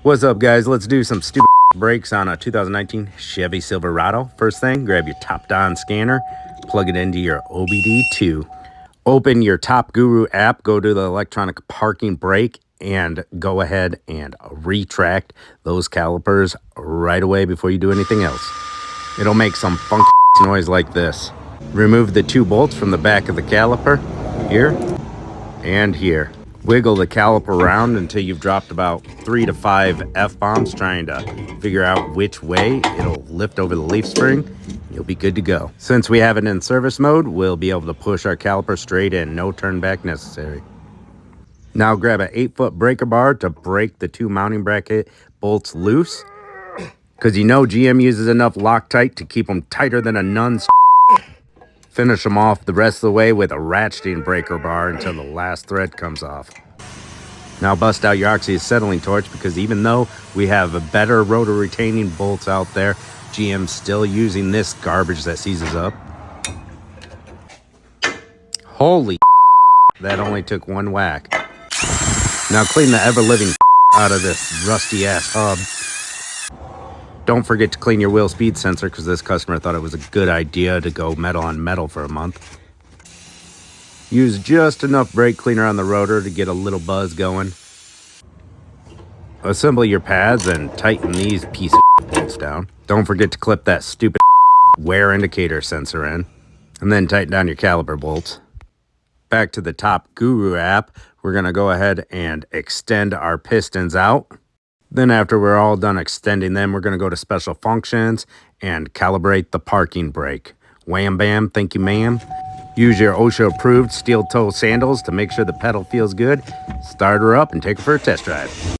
What's up, guys? Let's do some stupid brakes on a 2019 Chevy Silverado. First thing, grab your Topdon scanner, plug it into your OBD2. Open your Top Guru app, go to the electronic parking brake, and go ahead and retract those calipers right away before you do anything else. It'll make some funky noise like this. Remove the 2 bolts from the back of the caliper, here and here. Wiggle the caliper around until you've dropped about 3 to 5 F-bombs trying to figure out which way it'll lift over the leaf spring. You'll be good to go. Since we have it in service mode, we'll be able to push our caliper straight in, no turn back necessary. Now grab an 8-foot breaker bar to break the 2 mounting bracket bolts loose, because you know GM uses enough Loctite to keep them tighter than a nun's. Finish them off the rest of the way with a ratcheting breaker bar until the last thread comes off. Now bust out your oxy-acetylene torch, because even though we have a better rotor retaining bolts out there, GM's still using this garbage that seizes up. Holy that only took 1 whack. Now clean the ever-living out of this rusty-ass hub. Don't forget to clean your wheel speed sensor, because this customer thought it was a good idea to go metal on metal for a month. Use just enough brake cleaner on the rotor to get a little buzz going. Assemble your pads and tighten these pieces of bolts down. Don't forget to clip that stupid wear indicator sensor in. And then tighten down your caliper bolts. Back to the Top Guru app, we're going to go ahead and extend our pistons out. Then after we're all done extending them, we're going to go to special functions and calibrate the parking brake. Wham bam, thank you ma'am. Use your OSHA approved steel toe sandals to make sure the pedal feels good. Start her up and take her for a test drive.